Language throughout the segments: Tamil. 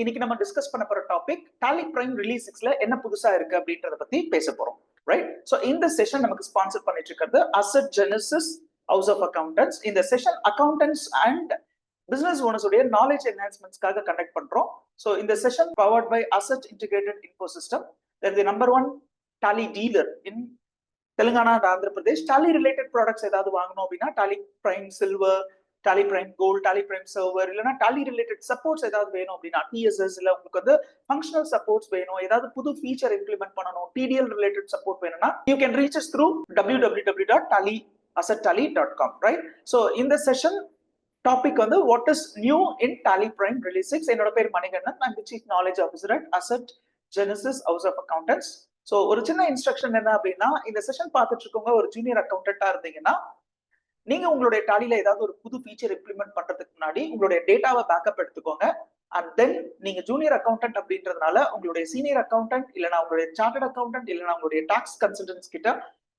இன்னைக்கு நம்ம டிஸ்கஸ் பண்ண போற டாபிக் டாலி பிரைம் ரிலீஸ் 6ல என்ன புதுசா இருக்கு அப்படின்றத பத்தி பேச போறோம். ரைட்? சோ இந்த செஷன் நமக்கு ஸ்பான்சர் பண்ணிட்டு இருக்கிறது Asset Genesis house of accountants. இந்த session accountants and business owners உடைய நாலேஜ் என்ஹான்ஸ்மெண்ட்ஸ்க்காக கண்டக்ட் பண்றோம். சோ இந்த session powered by Asset integrated info system. They're the number one Tally dealer in Telangana and Andhra Pradesh. Tally related products ஏதாவது வாங்கணும் அப்படின்னா Tally Prime silver, tally prime Gold, Tally Prime server, இல்லைன்னா டாலி ரிலேட்டட் சப்போர்ட்ஸ் ஏதாவது வேணும் அப்படின்னா டிஎஸ்எஸ், இல்ல உங்களுக்கு வந்து ஃபங்க்ஷனல் சப்போர்ட்ஸ் வேணும், ஏதாவது புது ஃபீச்சர் இம்ப்ளிமெண்ட் பண்ணணும், டிடிஎல் ரிலேட்டட் சப்போர்ட் வேணும்னா you can reach us through www.tallyasetTally.com. Right? So இந்த செஷன் டாபிக் வந்து what is new in Tally Prime release 6. என்னோட பேர் மணிகண்டன். நான் chief knowledge officer at Asset Genesis house of Accountants. So ஒரு சின்ன இன்ஸ்ட்ரக்ஷன் என்ன அப்படின்னா, இந்த செஷன் பார்த்துட்டு இருக்கவங்க ஒரு ஜூனியர் அக்கௌண்டன்டா இருந்தீங்கன்னா நீங்க உங்களுடைய டாலில ஏதாவது ஒரு புது ஃபீச்சர் இம்ப்ளிமெண்ட் பண்றதுக்கு முன்னாடி உங்களுடைய டேட்டாவை பேக்கப் எடுத்துக்கோங்க. அண்ட் தென் நீங்க ஜூனியர் அக்கௌண்டன்ட் அப்படின்றதுனால உங்களுடைய சீனியர் அக்கௌண்டன்ட் இல்லைனா உங்களுடைய சார்ட்டர்ட் அக்கௌண்டன்ட் இல்லைனா உங்களுடைய டாக்ஸ் கன்சல்டன்ட்ஸ் கிட்ட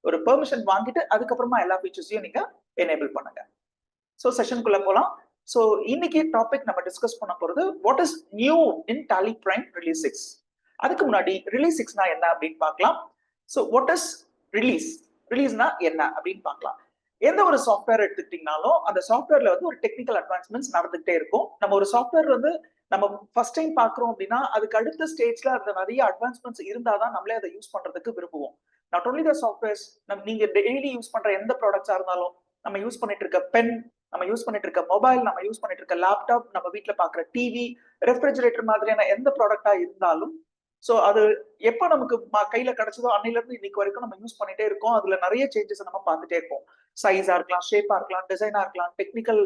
ஒரு பெர்மிஷன் வாங்கிட்டு அதுக்கப்புறமா எல்லா ஃபீச்சர்ஸையும் நீங்க எனேபிள் பண்ணுங்க. ஸோ செஷனுக்குள்ள போலாம். ஸோ இன்னைக்கு டாபிக் நம்ம டிஸ்கஸ் பண்ண போறது what is new in Tally Prime release 6. அதுக்கு முன்னாடி ரிலீஸ் 6னா என்ன அப்படின்னு பார்க்கலாம். ஸோ வாட் இஸ் ரிலீஸ்னா என்ன அப்படின்னு பார்க்கலாம். எந்த ஒரு சாஃப்ட்வேர் எடுத்துக்கிட்டீங்கனாலும் அந்த சாஃப்ட்வேர்ல வந்து ஒரு டெக்னிக்கல் அட்வான்ஸ்மெண்ட்ஸ் நடந்துகிட்டே இருக்கும். நம்ம ஒரு சாஃப்ட்வேர் வந்து நம்ம ஃபர்ஸ்ட் டைம் பார்க்குறோம் அப்படின்னா அதுக்கு அடுத்த ஸ்டேஜ்ல அந்த நிறைய அட்வான்ஸ்மெண்ட்ஸ் இருந்தாதான் நம்மளே அதை யூஸ் பண்றதுக்கு விரும்புவோம். நாட் ஓன்லி த சாஃப்ட்வேர்ஸ், நீங்க டெய்லி யூஸ் பண்ற எந்த ப்ராடக்ட்ஸா இருந்தாலும், நம்ம யூஸ் பண்ணிட்டு இருக்க பென், நம்ம யூஸ் பண்ணிட்டு இருக்க மொபைல், நம்ம யூஸ் பண்ணிட்டு இருக்க லேப்டாப், நம்ம வீட்டுல பாக்குற டிவி, ரெஃப்ரிஜரேட்டர் மாதிரியான எந்த ப்ராடக்டா இருந்தாலும் ஸோ அது எப்போ நமக்கு கையில கிடைச்சதோ அன்னையில இருந்து இன்னைக்கு வரைக்கும் நம்ம யூஸ் பண்ணிட்டே இருக்கோம். அதுல நிறைய சேஞ்சஸ் நம்ம பார்த்துட்டே இருப்போம். சைஸா இருக்கலாம், ஷேப்பா இருக்கலாம், டிசைனா இருக்கலாம், டெக்னிக்கல்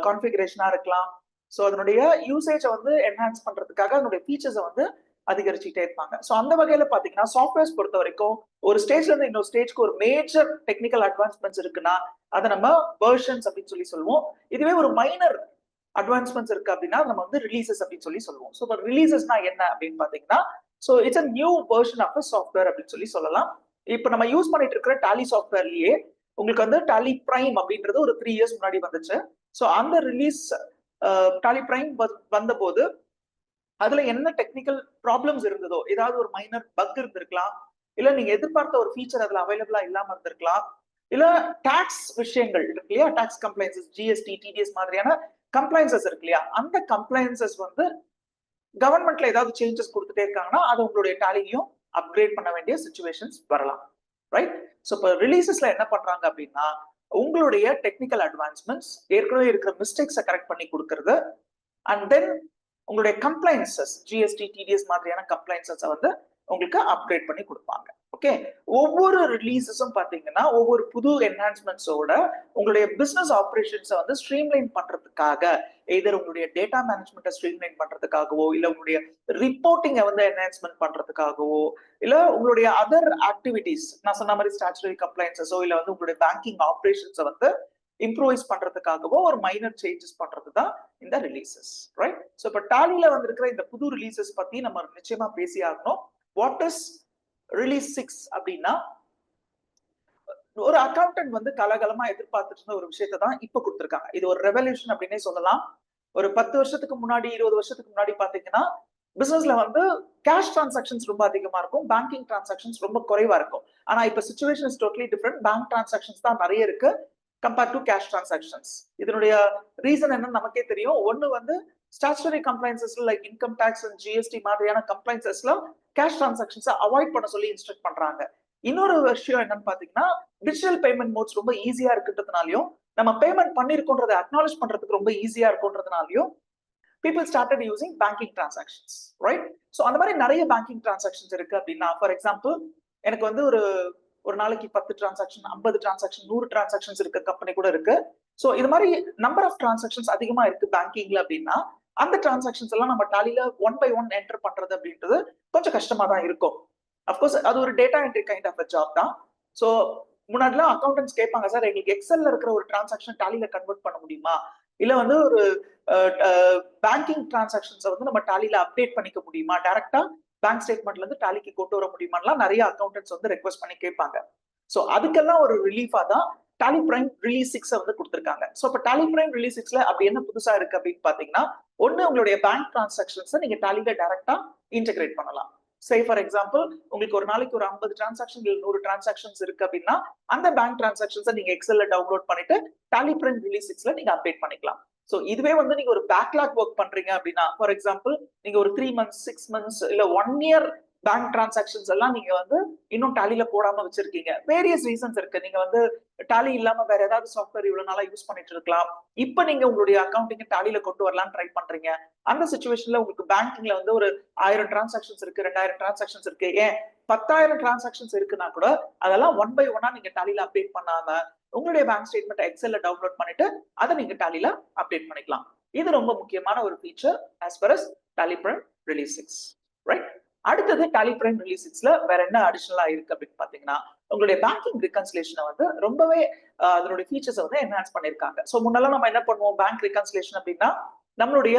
கான்ஃபிகரேஷனா இருக்கலாம். ஸோ அதனுடைய யூசேஜை வந்து என்ஹான்ஸ் பண்றதுக்காக அதனுடைய ஃபீச்சர்ஸை வந்து அதிகரிச்சுட்டே இருப்பாங்க. ஸோ அந்த வகையில பாத்தீங்கன்னா சாஃப்ட்வேர்ஸ் பொறுத்த வரைக்கும் ஒரு ஸ்டேஜ்ல இருந்து இன்னொரு ஸ்டேஜ்க்கு ஒரு மேஜர் டெக்னிக்கல் அட்வான்ஸ்மெண்ட்ஸ் இருக்குன்னா அதை நம்ம வெர்ஷன்ஸ் அப்படின்னு சொல்லுவோம். இதுவே ஒரு மைனர் அட்வான்ஸ்மெண்ட்ஸ் இருக்கு அப்படின்னா நம்ம வந்து ரிலீசஸ் அப்படின்னு சொல்லுவோம். ஸோ ரிலீசஸ்னா என்ன அப்படின்னு பாத்தீங்கன்னா, so it's a new version of a software அப்படின்னு சொல்லலாம். இப்போ நம்ம யூஸ் பண்ணிட்டு இருக்கிற டாலி சாஃப்ட்வேர்லயே உங்களுக்கு வந்து டாலி பிரைம் அப்படின்றது ஒரு 3 இயர்ஸ் முன்னாடி வந்துச்சு. ஸோ அந்த ரிலீஸ் டாலி பிரைம் வந்த போது அதுல என்ன டெக்னிக்கல் ப்ராப்ளம்ஸ் இருந்ததோ, ஏதாவது ஒரு மைனர் பக் இருந்திருக்கலாம், இல்ல நீங்க எதிர்பார்த்த ஒரு ஃபீச்சர் அதுல அவைலபிளா இல்லாம இருந்திருக்கலாம், இல்ல டாக்ஸ் விஷயங்கள் இருக்கு இல்லையா, டாக்ஸ் கம்ப்ளைன்சஸ், ஜிஎஸ்டி, டிடிஎஸ் மாதிரியான கம்ப்ளைன்சஸ் இருக்கு இல்லையா, அந்த கம்ப்ளைன்சஸ் வந்து கவர்மெண்ட்ல ஏதாவது சேஞ்சஸ் கொடுத்துட்டே இருக்காங்கன்னா அது உங்களுடைய டாலிலையும் அப்கிரேட் பண்ண வேண்டிய சிச்சுவேஷன்ஸ் வரலாம். ரைட்? ஸோ இப்போ ரிலீசஸ்ல என்ன பண்றாங்க அப்படின்னா, உங்களுடைய டெக்னிக்கல் அட்வான்ஸ்மெண்ட்ஸ், ஏற்கனவே இருக்கிற மிஸ்டேக்ஸை கரெக்ட் பண்ணி கொடுக்கறது, அண்ட் தென் உங்களுடைய கம்ப்ளைன்சஸ், ஜிஎஸ்டி, டிடிஎஸ் மாதிரியான கம்ப்ளைன்சஸை வந்து உங்களுக்கு அப்கிரேட் பண்ணி கொடுப்பாங்க. ஓகே, ஒவ்வொரு ரிலீசஸும் பாத்தீங்கன்னா ஒவ்வொரு புது என்ஹான்ஸ்மெண்ட்ஸோட உங்களுடைய பிசினஸ் ஆபரேஷன்ஸை வந்து ஸ்ட்ரீம்லைன் பண்றதுக்காக, எதர் உங்களுடைய டேட்டா மேனேஜ்மெண்ட்டை ஸ்ட்ரீம்லைன் பண்றதுக்காகவோ, இல்ல உங்களுடைய ரிப்போர்ட்டிங்கை வந்து என்ஹான்ஸ்மெண்ட் பண்றதுக்காகவோ, இல்ல உங்களுடைய அதர் ஆக்டிவிட்டிஸ், நான் சொன்ன மாதிரி ஸ்டாச்சுரரி கம்ப்ளைன்சஸோ, இல்ல வந்து உங்களுடைய பேங்கிங் ஆபரேஷன்ஸை வந்து இம்ப்ரூவைஸ் பண்றதுக்காகவோ ஒரு மைனர் சேஞ்சஸ் பண்றது தான் இந்த ரிலீசஸ். ரைட்? ஸோ இப்போ டாலில வந்திருக்கிற இந்த புது ரிலீசஸ் பத்தி நம்ம நிச்சயமா பேசி ஆகணும். வாட் இஸ் ரிலீஸ் 6 அப்படின்னா, ஒரு அக்கௌண்டன்ட் வந்து கலகலமா எதிர்பார்த்துட்டு இருந்த ஒரு விஷயத்தை தான் இப்ப கொடுத்துருக்காங்க. இது ஒரு ரெவல்யூஷன் அப்படின்னே சொல்லலாம். ஒரு 10 வருஷத்துக்கு முன்னாடி, 20 வருஷத்துக்கு முன்னாடி பாத்தீங்கன்னா பிசினஸ்ல வந்து கேஷ் டிரான்சாக்ஷன்ஸ் ரொம்ப அதிகமா இருக்கும், பேங்கிங் டிரான்சாக்ஷன்ஸ் ரொம்ப குறைவா இருக்கும். ஆனா இப்ப situation is totally different. Bank transactions தான் நிறைய இருக்கு கம்பேர்ட் டு கேஷ் டிரான்சாக்ஷன்ஸ். இதனுடைய ரீசன் என்னன்னு நமக்கே தெரியும். ஒன்னு வந்து statutory compliances like income tax and GST மாதிரியான கம்ப்ளைன்சஸ்ல கேஷ் டிரான்சாக்ஷன்ஸை அவாய்ட் பண்ண சொல்லி இன்ஸ்ட்ரக்ட் பண்றாங்க. இன்னொரு விஷயம் என்னன்னு பாத்தீங்கன்னா, டிஜிட்டல் பேமெண்ட் மோட்ஸ் ரொம்ப ஈஸியா இருக்குன்றதுனாலயும், நம்ம பேமெண்ட் பண்ணிருக்கோன்றதை அக்னாலேஜ் பண்றதுக்கு ரொம்ப ஈஸியா இருக்குன்றதுனாலயும் people started using banking transactions. Right? So அந்த மாதிரி நிறைய பேங்கிங் டிரான்சாக்ஷன்ஸ் இருக்கு அப்படின்னா, ஃபார் எக்ஸாம்பிள் எனக்கு வந்து ஒரு நாளைக்கு 10 டிரான்சாக்ஷன், 50 டிரான்சாக்ஷன், 100 டிரான்சாக்ஷன்ஸ் இருக்க கம்பெனி கூட இருக்கு. ஸோ இது மாதிரி நம்பர் ஆஃப் டிரான்சாக்ஷன்ஸ் அதிகமா இருக்கு பேங்கிங்ல அப்படின்னா, அந்த டிரான்சாக்ஷன்ஸ் எல்லாம் நம்ம டாலில 1 by 1 என்டர் பண்றது அப்படின்றது கொஞ்சம் கஷ்டமா தான் இருக்கும். அப்கோர்ஸ் அது ஒரு data entry kind of job தான். ஸோ முன்னாடிலாம் அக்கௌண்டன்ஸ் கேட்பாங்க, சார் எங்களுக்கு எக்ஸல்ல இருக்கிற ஒரு டிரான்சாக்ஷன் டாலில கன்வெர்ட் பண்ண முடியுமா, இல்ல வந்து ஒரு பேங்கிங் டிரான்சாக்ஷன்ஸை வந்து நம்ம டாலில அப்டேட் பண்ணிக்க முடியுமா, டைரக்டா பேங்க் ஸ்டேட்மெண்ட்ல இருந்து டாலிக்கு கொண்டு வர முடியுமான்லாம் நிறைய அக்கௌண்டன்ஸ் வந்து ரெக்வஸ்ட் பண்ணி கேட்பாங்க. ஸோ அதுக்கெல்லாம் ஒரு ரிலீஃபா தான் டாலி பிரைம் ரிலீஸ் 6 வந்து கொடுத்திருக்காங்க. சோ இப்ப டாலி பிரைம் ரிலீஸ் 6ல அப்படி என்ன புதுசா இருக்கு அப்படின்னு பாத்தீங்கன்னா, ஒண்ணு உங்களுடைய பேங்க் டிரான்சாக்ஷன்ஸ் நீங்க டாலில டைரக்டா இன்டகிரேட் பண்ணலாம். சே ஃபார் எக்ஸாம்பிள் உங்களுக்கு ஒரு நாளைக்கு ஒரு 50 டிரான்சாக்ஷன் 100 டிரான்சாக்ஷன்ஸ் இருக்கு அப்படின்னா அந்த பேங்க் டிரான்சாக்ஷன்ஸை நீங்க எக்ஸல்ல டவுன்லோட் பண்ணிட்டு டாலி பிரைம் ரிலீஸ் 6ல நீங்க அப்டேட் பண்ணிக்கலாம். சோ இதுவே வந்து நீங்க ஒரு பேக்லாக் ஒர்க் பண்றீங்க அப்படின்னா ஃபார் எக்ஸாம்பிள் நீங்க ஒரு 3 months 6 months இல்ல 1 year பேங்க் டிரான்சாக்ஷன்ஸ் எல்லாம் நீங்க வந்து இன்னும் டாலில போடாம வச்சிருக்கீங்க. வேரியஸ் ரீசன்ஸ் இருக்கு. நீங்க வந்து டாலி இல்லாம வேற ஏதாவது சாஃப்ட்வேர் இவ்வளவு நாளா யூஸ் பண்ணிட்டு இருக்கலாம். இப்ப நீங்க உங்களுடைய அக்கௌண்டிங் டாலில கொண்டு வரலாம் ட்ரை பண்றீங்க. அந்த சிச்சுவேஷன்ல உங்களுக்கு பேங்கிங்ல வந்து ஒரு 1000 டிரான்சாக்ஷன்ஸ் இருக்கு, 2000 டிரான்சாக்ஷன்ஸ் இருக்கு, ஏன் 10,000 டிரான்சாக்ஷன்ஸ் இருக்குன்னா கூட அதெல்லாம் ஒன் பை ஒன்னா நீங்க டாலில அப்டேட் பண்ணாம உங்களுடைய பேங்க் ஸ்டேட்மெண்ட் எக்ஸல்ல டவுன்லோட் பண்ணிட்டு அதை நீங்க டாலில அப்டேட் பண்ணிக்கலாம். இது ரொம்ப முக்கியமான ஒரு feature as far as Tally Prime release 6, right? அடுத்தது டாலி பிரைம் ரிலீஸ் 6ல வேற என்ன அடிஷனலா இருக்கு அப்படின்னு பாத்தீங்கன்னா, உங்களுடைய பேங்கிங் ரிகன்சிலேஷனை வந்து ரொம்பவே அதனுடைய ஃபீச்சர்ஸ் வந்து என்ஹான்ஸ் பண்ணிருக்காங்க. சோ முன்னெல்லாம் நம்ம என்ன பண்ணுவோம், பேங்க் ரிகன்சிலேஷன் அப்படின்னா நம்மளுடைய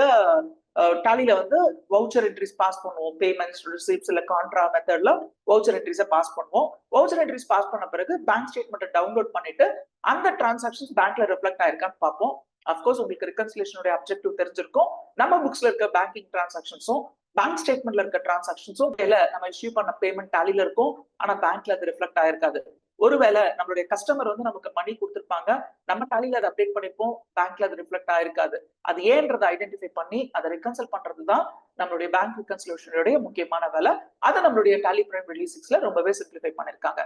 டாலில வந்து வவுச்சர் என்ட்ரிஸ் பாஸ் பண்ணுவோம், பேமெண்ட்ஸ் ரிசிப்ட்ஸ் இல்ல கான்ட்ரா மெத்தட்ல வவுச்சர் என்ட்ரிஸை பாஸ் பண்ணுவோம். வவுச்சர் என்ட்ரிஸ் பாஸ் பண்ண பிறகு பேங்க் ஸ்டேட்மெண்ட்டை டவுன்லோட் பண்ணிட்டு அந்த டிரான்சாக்ஷன்ஸ் பேங்க்ல ரிஃப்ளெக்ட் ஆயிருக்கான்னு பார்ப்போம். அப்கோர்ஸ் உங்களுக்கு ரிகன்சிலேஷனுடைய அப்ஜெக்டிவ் தெரிஞ்சிருக்கும். நம்ம புக்ஸ்ல இருக்க பேங்கிங் டிரான்சாக்ஷன்ஸும் பேங்க் ஸ்டேட்மெண்ட்ல இருக்க டிரான்சாக்ஷன்ஸும் நம்ம இஷ்யூ பண்ண பேமெண்ட் டாலில இருக்கும், ஆனா பேங்க்ல அது ரிஃப்ளெக்ட் ஆயிருக்காது. ஒருவேளை நம்மளுடைய கஸ்டமர் வந்து நமக்கு மணி கொடுத்திருப்பாங்க, நம்ம டாலில அதை அப்டேட் பண்ணிப்போம், பேங்க்ல அது ரிஃப்ளெக்ட் ஆயிருக்காது. அது ஏன்றதை ஐடென்டிஃபை பண்ணி அதை ரிகன்சல் பண்றதுதான் நம்மளுடைய பேங்க் ரிகன்சிலேஷனுடைய முக்கியமான வேலை. அதை நம்மளுடைய டாலி பிரைம் ரிலீஸ் 6ல ரொம்பவே சிம்பிளிஃபை பண்ணிருக்காங்க.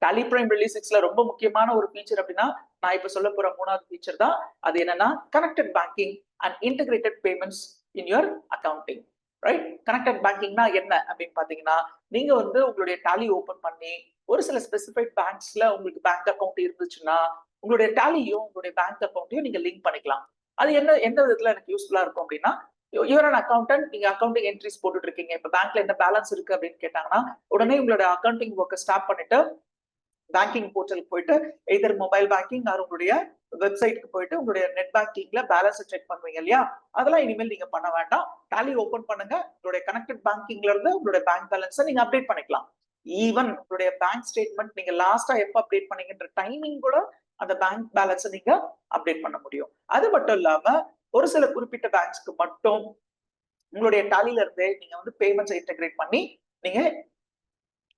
டாலி பிரைம் ரிலீஸ் 6ல ரொம்ப முக்கியமான ஒரு ஃபீச்சர் அப்படின்னா நான் இப்ப சொல்ல போற 3வது ஃபீச்சர் தான். அது என்னன்னா connected banking and integrated payments in your accounting, right? Connected பேங்கிங்னா என்ன அப்படின்னு பாத்தீங்கன்னா, நீங்க வந்து உங்களுடைய டாலி ஓபன் பண்ணி ஒரு சில ஸ்பெசிஃபைட் பேங்க்ஸ்ல உங்களுக்கு பேங்க் அக்கௌண்ட் இருந்துச்சுன்னா உங்களுடைய டாலியும் உங்களுடைய பேங்க் அக்கௌண்ட்டையும் நீங்க லிங்க் பண்ணிக்கலாம். அது எந்த விதத்துல எனக்கு யூஸ்ஃபுல்லா இருக்கும் அப்படின்னா, யுவர் அன் அக்கௌண்டன்ட், நீங்க அக்கௌண்டிங் என்ட்ரிஸ் போட்டுட்டு இருக்கீங்க, இப்ப பேங்க்ல என்ன பேலன்ஸ் இருக்கு அப்படின்னு கேட்டாங்கன்னா உடனே உங்களோட அக்கௌண்டிங் ஒர்க்கை ஸ்டாப் பண்ணிட்டு பேங்கிங் போர்ட்டலுக்கு போயிட்டு எதர் மொபைல் பேங்கிங் ஆர் உங்களுடைய வெப்சைட்க்கு போயிட்டு உங்களுடைய நெட் பேங்கிங்ல பேலன்ஸ் செக் பண்ணுவீங்க இல்லையா, அதெல்லாம் இனிமேல் நீங்க பண்ண வேண்டாம். டாலி ஓபன் பண்ணுங்க, உங்களுடைய கனெக்டட் பேங்கிங்ல இருந்து உங்களுடைய பேங்க் பேலன்ஸை நீங்க அப்டேட் பண்ணிக்கலாம். ஈவன் உங்களுடைய பேங்க் ஸ்டேட்மெண்ட் நீங்க லாஸ்டா எப்ப அப்டேட் பண்ணீங்கன்ற டைமிங் கூட அந்த பேங்க் பேலன்ஸை நீங்க அப்டேட் பண்ண முடியும். அது மட்டும் இல்லாம ஒரு சில குறிப்பிட்ட பேங்க்ஸ்க்கு மட்டும் உங்களுடைய டாலில இருந்தே நீங்க வந்து பேமெண்ட்ஸ் இன்டகிரேட் பண்ணி நீங்க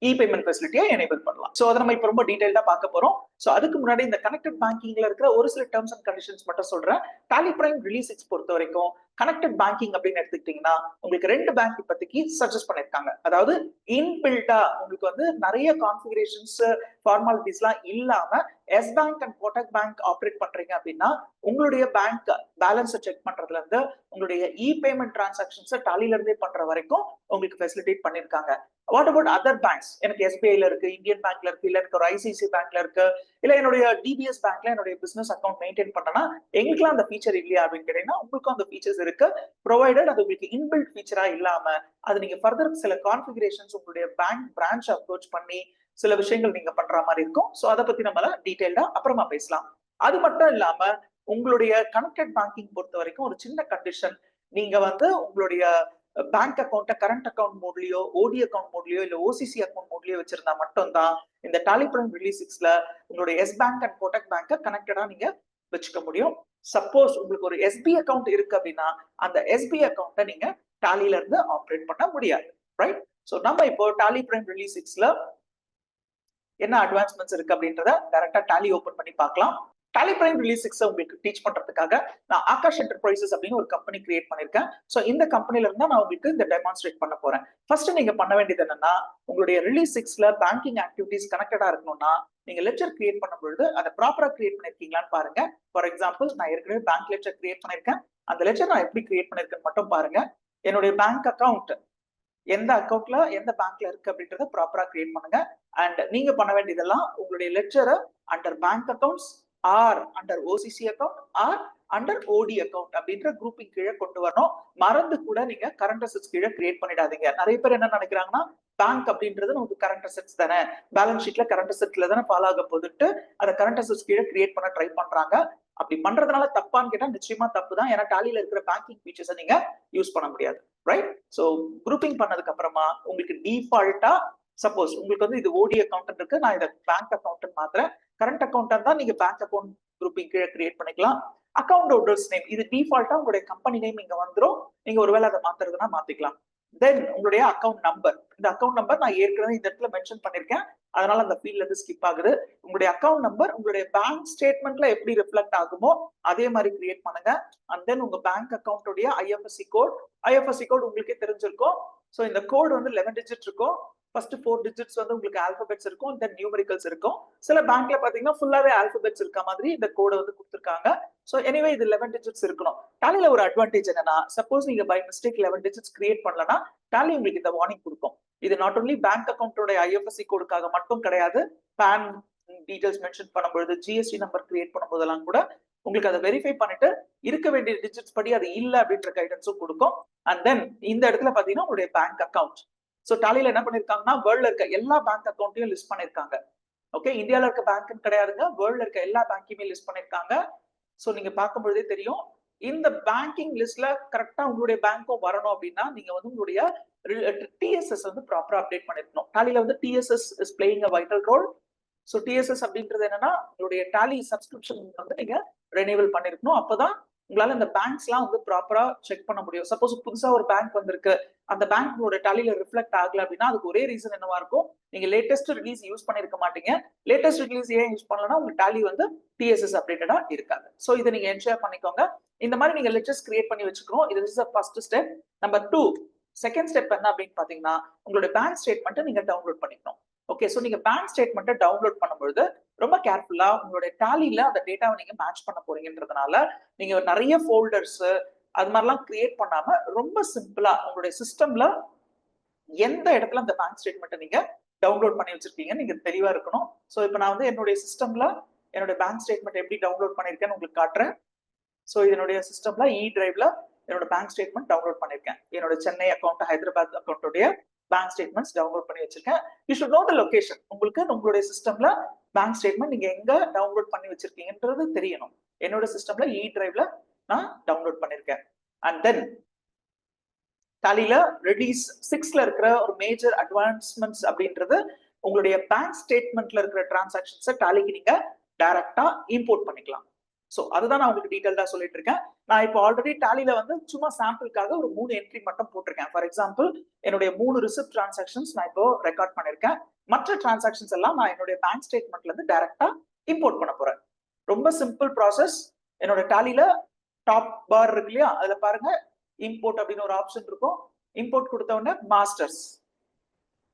இ-பேமெண்ட் ஃபெசிலிட்டியை எனேபிள் பண்ணலாம். சோ அதை நம்ம இப்ப ரொம்ப டீடைல்டா பார்க்க போறோம். சோ அதுக்கு முன்னாடி இந்த கனெக்டட் பேங்கிங்ல இருக்கிற ஒரு சில டேர்ம்ஸ் அண்ட் கண்டிஷன்ஸ் மட்டும் சொல்றேன். டாலி பிரைம் ரிலீஸ் 6 பொறுத்த வரைக்கும் கனெக்டட் பேங்கிங் அப்படின்னு எடுத்துக்கிட்டீங்கன்னா உங்களுக்கு 2 பேங்க் இப்போதைக்கு சஜஸ்ட் பண்ணிருக்காங்க. அதாவது இன்பில்டா உங்களுக்கு வந்து நிறைய கான்ஃபிகரேஷன்ஸ் ஃபார்மாலிட்டிஸ் எல்லாம் இல்லாம Yes bank and Kotak Bank operate பண்றீங்க அப்படின்னா உங்களுடைய பேங்க் பேலன்ஸை செக் பண்றதுல இருந்து உங்களுடைய இ-பேமெண்ட் டிரான்சாக்ஷன்ஸ் டாலில இருந்தே பண்ற வரைக்கும் உங்களுக்கு ஃபெசிலிட்டேட் பண்ணிருக்காங்க. What about other banks? எனக்கு எஸ்பிஐல இருக்கு, இந்தியன் பேங்க்ல இருக்கு, இல்ல எனக்கு ஒரு ஐசிஐசி பேங்க்ல இருக்கு, இல்ல என்னுடைய டிபிஎஸ் பேங்க்ல என்னுடைய பிசினஸ் அக்கௌண்ட் மெயின்டைன் பண்றேன்னா எங்களுக்குலாம் அந்த ஃபீச்சர் இல்லையா அப்படின்னு கேட்டீங்கன்னா உங்களுக்கும் அந்த ஃபீச்சர்ஸ் இருக்கு. ப்ரொவைடட் அது உங்களுக்கு இன்பில்ட் ஃபீச்சரா இல்லாம அது நீங்க ஃபர்தர் சில கான்ஃபிகரேஷன்ஸ் உங்களுடைய பேங்க் பிரான்ச் அப்ரோச் பண்ணி சில விஷயங்கள் நீங்க பண்ற மாதிரி இருக்கும். சோ அதை பத்தி நம்ம டீடைல்டா அப்புறமா பேசலாம். அது மட்டும் இல்லாம உங்களுடைய கனெக்டட் பேங்கிங் பொறுத்த வரைக்கும் ஒரு சின்ன கண்டிஷன், நீங்க வந்து உங்களுடைய பேங்க் அக்கௌண்ட்டை கரண்ட் அக்கௌண்ட் மோட்லயோ ஓடி அக்கௌண்ட் மோட்லயோ இல்ல ஓசிசி அக்கௌண்ட் மோட்லயோ வச்சிருந்தா மட்டும்தான் இந்த டாலி பிரைம் ரிலீஸ் 6ல உங்களுடைய எஸ் பேங்க் அண்ட் கோட்டக் பேங்கை கனெக்டடா நீங்க வச்சுக்க முடியும். சப்போஸ் உங்களுக்கு ஒரு எஸ்பி அக்கௌண்ட் இருக்கு அப்படின்னா அந்த எஸ்பி அக்கௌண்ட்டை நீங்க டாலில இருந்து ஆப்ரேட் பண்ண முடியாது, ரைட்? சோ நம்ம இப்போ டாலி பிரைம் ரிலீஸ் 6ல என்ன அட்வான்ஸ்மெண்ட்ஸ் இருக்கு அப்படின்றத டைரக்டா டாலி ஓபன் பண்ணி பார்க்கலாம். டாலி பிரைம் ரிலீஸ் 6 உங்களுக்கு டீச் பண்றதுக்காக நான் ஆகாஷ் என்டர்பிரைசஸ் அப்படின்னு ஒரு கம்பெனி கிரியேட் பண்ணிருக்கேன். சோ இந்த கம்பெனில இருந்தா நான் உங்களுக்கு இந்த டெமான்ஸ்ட்ரேட் பண்ண போறேன். ஃபர்ஸ்ட் நீங்க பண்ண வேண்டியது என்னன்னா உங்களுடைய ரிலீஸ் 6ல பேங்கிங் ஆக்டிவிட்டிஸ் கனெக்டடா இருக்கணும்னா நீங்க லெட்ஜர் கிரியேட் பண்ணும்போது அதை ப்ராப்பரா கிரியேட் பண்ணிருக்கீங்களான்னு பாருங்க. ஃபார் எக்ஸாம்பிள் நான் ஏற்கனவே பேங்க் லெட்ஜர் கிரியேட் பண்ணிருக்கேன். அந்த லெட்ஜர் நான் எப்படி கிரியேட் பண்ணிருக்கேன்னு மட்டும் பாருங்க. என்னுடைய பேங்க் அக்கௌண்ட் எந்த அக்கௌண்ட்ல எந்த பேங்க்ல இருக்கு அப்படின்றத ப்ராப்பரா கிரியேட் பண்ணுங்க. அண்ட் நீங்க பண்ண வேண்டியதெல்லாம் உங்களுடைய லெட்ஜரை under bank accounts or under OCC account or under OD account அப்படின்ற குரூப்பிங் கீழே கொண்டு வரணும். மறந்து கூட நீங்க கரண்ட் அசெட்ஸ் கீழே கிரியேட் பண்ணிடாதீங்க. நிறைய பேர் என்ன நினைக்கிறாங்கன்னா பேங்க் அப்படின்றது நமக்கு கரண்ட் அசெட்ஸ் தானே, பேலன்ஸ் ஷீட்ல கரண்ட் அசெட்ஸ்ல தானே ஃபாலோ ஆக போதுட்டு அதை கரண்ட் அசெட்ஸ் கீழே கிரியேட் பண்ண ட்ரை பண்றாங்க. அப்படி பண்றதுனால தப்பான்னு கேட்டா நிச்சயமா தப்பு தான். ஏன்னா டாலில இருக்கிற பேங்கிங் ஃபீச்சர்ஸை நீங்க யூஸ் பண்ண முடியாது, ரைட்? சோ குரூப்பிங் பண்ணதுக்கு அப்புறமா உங்களுக்கு டிஃபால்ட்டா சப்போஸ் உங்களுக்கு வந்து இது ஓடி அக்கௌண்ட் இருக்கு, நான் இதை பேங்க் அக்கௌண்ட் மாத்திரேன், கரண்ட் அக்கௌண்டா தான் நீங்க பேங்க் அக்கௌண்ட் குரூப்பிங் கீழே கிரியேட் பண்ணிக்கலாம். அக்கௌண்ட் ஹோல்டர்ஸ் நேம் இது டிஃபால்ட்டா உங்களுடைய கம்பெனி நேம் இங்க வந்துரும். நீங்க ஒருவேளை அதை மாத்துறதுன்னா மாத்திக்கலாம். தென் உங்களுடைய அக்கௌண்ட் நம்பர், இந்த அக்கௌண்ட் நம்பர் நான் ஏற்கனவே இந்த இடத்துல மென்ஷன் பண்ணிருக்கேன், அதனால அந்த ஃபீல்ட்ல இருந்து ஸ்கிப் ஆகுது. உங்களுடைய அக்கௌண்ட் நம்பர் உங்களுடைய பேங்க் ஸ்டேட்மெண்ட்ல எப்படி ரிஃப்ளெக்ட் ஆகுமோ அதே மாதிரி கிரியேட் பண்ணுங்க. அண்ட் தென் உங்க பேங்க் அக்கௌண்ட்டுடைய ஐஎஃப்எஸ்சி கோட், ஐஎஃப்எஸ்சி கோட் உங்களுக்கே தெரிஞ்சிருக்கும். ஸோ இந்த கோட் வந்து 11 டிஜிட் இருக்கும். ஃபர்ஸ்ட் 4 டிஜிட்ஸ் வந்து உங்களுக்கு ஆல்பபெட்ஸ் இருக்கும், தென் நியூமரிக்கல்ஸ் இருக்கும். சில பேங்க்ல பாத்தீங்கன்னா ஃபுல்லாவே ஆல்பபெட்ஸ் இருக்க மாதிரி இந்த கோடை வந்து கொடுத்துருக்காங்க. ஸோ எனிவே இது 11 டிஜிட்ஸ் இருக்கணும். டாலில ஒரு அட்வான்டேஜ் என்னன்னா, சப்போஸ் நீங்க பை மிஸ்டேக் 11 டிஜிட்ஸ் கிரியேட் பண்ணலன்னா டாலி உங்களுக்கு இந்த வார்னிங் கொடுக்கும். இது நாட் ஒன்லி பேங்க் அக்கௌண்டோட ஐஎஃப்எஸ்சி கோடுக்காக மட்டும் கிடையாது, பேன் டீடைல்ஸ் மென்ஷன் பண்ணும்போது, ஜிஎஸ்டி நம்பர் கிரியேட் பண்ணும்போதெல்லாம் கூட உங்களுக்கு அதை வெரிஃபை பண்ணிட்டு இருக்க வேண்டிய டிஜிட்ஸ் படி அது இல்ல அப்படின்ற கைடன்ஸும் கொடுக்கும். அண்ட் தென் இந்த இடத்துல பாத்தீங்கன்னா உங்களுடைய பேங்க் அக்கௌண்ட். சோ டாலில என்ன பண்ணிருக்காங்கன்னா வேர்ல்ட்ல இருக்க எல்லா பேங்க் அக்கௌண்ட்டையும் லிஸ்ட் பண்ணிருக்காங்க. ஓகே, இந்தியால இருக்க பேங்க்னு கிடையாதுங்க, வேர்ல்ட்ல இருக்க எல்லா பேங்கையுமே லிஸ்ட் பண்ணிருக்காங்க. சோ நீங்க பார்க்கும்போதே தெரியும், இந்த பேங்கிங் லிஸ்ட்ல கரெக்டா உங்களுடைய பேங்க்கும் வரணும் அப்படின்னா நீங்க வந்து உங்களுடைய டிஎஸ்எஸ் வந்து ப்ராப்பரா அப்டேட் பண்ணிருக்கணும். டாலில வந்து TDS is playing a vital role. So TDS அப்படின்றது என்னன்னா உங்களுடைய டாலி சப்ஸ்கிரிப்ஷன் வந்து நீங்க ரெனியூவல் பண்ணிருக்கணும். அப்பதான் உங்களால இந்த பேங்க்ஸ் எல்லாம் வந்து ப்ராப்பரா செக் பண்ண முடியும். சப்போஸ் புதுசா ஒரு பேங்க் வந்திருக்கு, அந்த பேங்க் டாலில ரிஃப்ளெக்ட் ஆகல அப்படின்னா அதுக்கு ஒரே ரீசன் என்னவா இருக்கும், நீங்க லேட்டஸ்ட் ரிலீஸ் யூஸ் பண்ணிருக்க மாட்டீங்க. லேட்டஸ்ட் ரிலீஸ் ஏன் யூஸ் பண்ணலன்னா உங்க டாலி வந்து டிஎஸ்எஸ் அப்டேட்டடா இருக்காது. சோ இதை நீங்க என்ஷூர் பண்ணிக்கோங்க. இந்த மாதிரி நீங்க லெட்ஜஸ் கிரியேட் பண்ணி வச்சுக்கணும். இது is first step. Number 2, second step என்ன அப்படின்னு பாத்தீங்கன்னா உங்களுடைய பேங்க் ஸ்டேட்மெண்ட்டை நீங்க டவுன்லோட் பண்ணிக்கணும். ஓகே, சோ நீங்க பேங்க் ஸ்டேட்மெண்ட்டை டவுன்லோட் பண்ணும்போது ரொம்ப கேர்ஃபுல்லா உங்களுடைய டாலில அந்த டேட்டாவை நீங்க மேட்ச் பண்ண போறீங்கன்றதுனால நீங்க நிறைய ஃபோல்டர்ஸ் அது மாதிரிலாம் கிரியேட் பண்ணாம ரொம்ப சிம்பிளா உங்களுடைய சிஸ்டம்ல எந்த இடத்துல அந்த பேங்க் ஸ்டேட்மெண்ட்டை நீங்க டவுன்லோட் பண்ணி வச்சிருக்கீங்கன்னு நீங்க தெளிவா இருக்கணும். சோ இப்போ நான் வந்து என்னுடைய சிஸ்டம்ல என்னோட பேங்க் ஸ்டேட்மெண்ட் எப்படி டவுன்லோட் பண்ணிருக்கேன்னு உங்களுக்கு காட்டுறேன். சோ என்னுடைய சிஸ்டம்ல இ டிரைவ்ல என்னோட பேங்க் ஸ்டேட்மெண்ட் டவுன்லோட் பண்ணிருக்கேன். என்னோட சென்னை அக்கௌண்ட், ஹைதராபாத் அக்கௌண்ட்டுடைய பேங்க் ஸ்டேட்மெண்ட்ஸ் டவுன்லோட் பண்ணி வச்சிருக்கேன். You should know the location. உங்களுக்கு உங்களுடைய சிஸ்டம்ல பேங்க் ஸ்டேட்மெண்ட் நீங்க எங்க டவுன்லோட் பண்ணி வச்சிருக்கீங்கன்றது தெரியணும். என்னோட சிஸ்டம்ல இ டிரைவ்ல நான் டவுன்லோட் பண்ணிருக்கேன். அண்ட் தென் டாலில ரிலீஸ் 6ல இருக்கிற ஒரு மேஜர் அட்வான்ஸ்மெண்ட்ஸ் அப்படின்றது உங்களுடைய பேங்க் ஸ்டேட்மெண்ட்ல இருக்கிற டிரான்சாக்ஷன்ஸை டாலிக்கு நீங்க டைரக்டா இம்போர்ட் பண்ணிக்கலாம். சோ அதுதான் நான் உங்களுக்கு டீடைல்டா சொல்லிட்டு இருக்கேன். நான் இப்போ ஆல்ரெடி டாலில வந்து சும்மா சாம்பிளுக்காக ஒரு 3 என்ட்ரி மட்டும் போட்டிருக்கேன். ஃபார் எக்ஸாம்பிள் என்னுடைய 3 ரிசிப்ட் டிரான்சாக்ஷன்ஸ் நான் இப்போ ரெக்கார்ட் பண்ணிருக்கேன். மற்ற டிரான்சாக்ஷன்ஸ் எல்லாம் நான் என்னுடைய பேங்க் ஸ்டேட்மெண்ட்ல இருந்து டைரக்டா இம்போர்ட் பண்ண போறேன். ரொம்ப சிம்பிள் ப்ராசஸ். என்னோட டாலில டாப் பார் இருக்கு இல்லையா, அதுல பாருங்க இம்போர்ட் அப்படின்னு ஒரு ஆப்ஷன் இருக்கும். இம்போர்ட் கொடுத்த உடனே masters,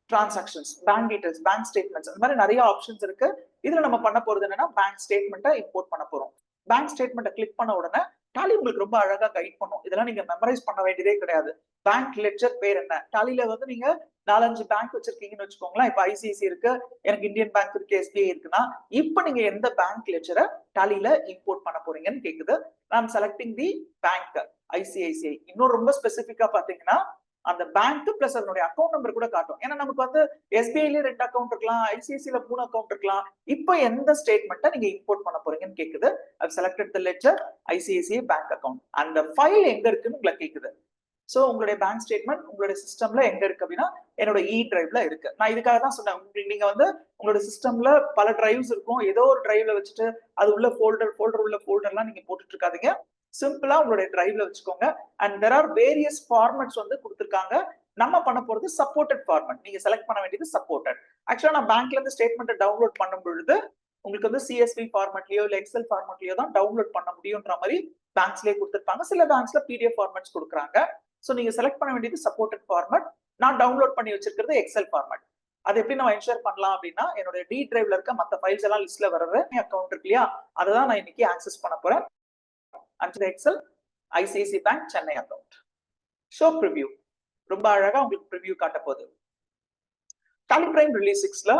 transactions, bank details, bank statements, அந்த மாதிரி நிறைய ஆப்ஷன்ஸ் இருக்கு. இதுல நம்ம பண்ண போறது என்னன்னா பேங்க் ஸ்டேட்மெண்ட்டை இம்போர்ட் பண்ண போறோம். பேங்க் ஸ்டேட்மெண்ட்டை கிளிக் பண்ண உடனே டாலி உங்களுக்கு ரொம்ப அழகா கைட் பண்ணும். இதெல்லாம் நீங்க மெமரைஸ் பண்ண வேண்டியதே கிடையாது. பேங்க் லெட்ஜர் பேர் என்ன, டாலில வந்து நீங்க 4-5 பேங்க் வச்சிருக்கீங்கன்னு வச்சுக்கோங்களேன். இப்ப ஐசிஐசி இருக்கு, எனக்கு இந்தியன் பேங்க் இருக்கு, எஸ்பிஐ இருக்குன்னா இப்ப நீங்க எந்த பேங்க் லெட்ஜரை டாலில இம்போர்ட் பண்ண போறீங்கன்னு கேக்குது. நான் செலக்டிங் தி பேங்க் ஐசிஐசிஐ. இன்னும் ரொம்ப ஸ்பெசிபிக்கா பாத்தீங்கன்னா அந்த பேங்க் பிளஸ் அதனுடைய அக்கௌண்ட் நம்பர் கூட காட்டும். ஏன்னா நமக்கு வந்து எஸ்பிஐல 2 அக்கௌண்ட் இருக்கலாம், ஐசிஐசில 3 அக்கௌண்ட் இருக்கலாம். இப்போ எந்த ஸ்டேட்மெண்ட்டை நீங்க இம்போர்ட் பண்ண போறீங்கன்னு கேக்குது. அது செலக்டட் தி லெட்ஜர் ஐசிஐசிஐ பேங்க் அக்கௌண்ட். அந்த ஃபைல் எங்க இருக்குன்னு உங்களை கேக்குது. சோ உங்களுடைய பேங்க் ஸ்டேட்மெண்ட் உங்களுடைய சிஸ்டம்ல எங்க இருக்கு அப்படின்னா என்னோட இ டிரைவ்ல இருக்கு. நான் இதுக்காக தான் சொன்னேன், நீங்க வந்து உங்களோட சிஸ்டம்ல பல டிரைவ்ஸ் இருக்கும், ஏதோ ஒரு டிரைவ்ல வச்சுட்டு அது உள்ள ஃபோல்டர் உள்ள ஃபோல்டர்லாம் நீங்க போட்டுட்டு இருக்காதீங்க. சிம்பிளா உங்களுடைய டிரைவ்ல வச்சுக்கோங்க. And there are various formats வந்து கொடுத்துருக்காங்க. நம்ம பண்ண போறது சப்போர்ட்டட் ஃபார்மட். நீங்க செலக்ட் பண்ண வேண்டியது சப்போர்ட்டட். ஆக்சுவலா நான் பேங்க்ல இருந்து ஸ்டேட்மெண்ட் டவுன்லோட் பண்ணும் பொழுது உங்களுக்கு வந்து சிஎஸ்வி ஃபார்மட்லயோ இல்ல எக்ஸல் ஃபார்மட்லயோ தான் டவுன்லோட் பண்ண முடியும்ன்ற மாதிரி பேங்க்ஸ்லயே கொடுத்துருப்பாங்க. சில பேங்க்ஸ்ல பிடிஎஃப் ஃபார்மட்ஸ் கொடுக்குறாங்க. சோ நீங்க செலக்ட் பண்ண வேண்டியது சப்போர்ட்டட் ஃபார்மட். நான் டவுன்லோட் பண்ணி வச்சிருக்கிறது எக்ஸல் ஃபார்மட். அது எப்படி நான் என்ஷூர் பண்ணலாம் அப்படின்னா என்னோட டி டிரைவ்ல இருக்க மத்த ஃபைல்ஸ் எல்லாம் லிஸ்ட்ல வர்றது அக்கௌண்ட் இருக்கு இல்லையா, அதை தான் நான் இன்னைக்கு ஆக்சஸ் பண்ண போறேன். அந்த Excel ICICI Bank Chennai account. Show preview ரொம்ப அழகா உங்களுக்கு ப்ரிவ்யூ காட்ட போகுது. டாலி பிரைம் ரிலீஸ் 6ல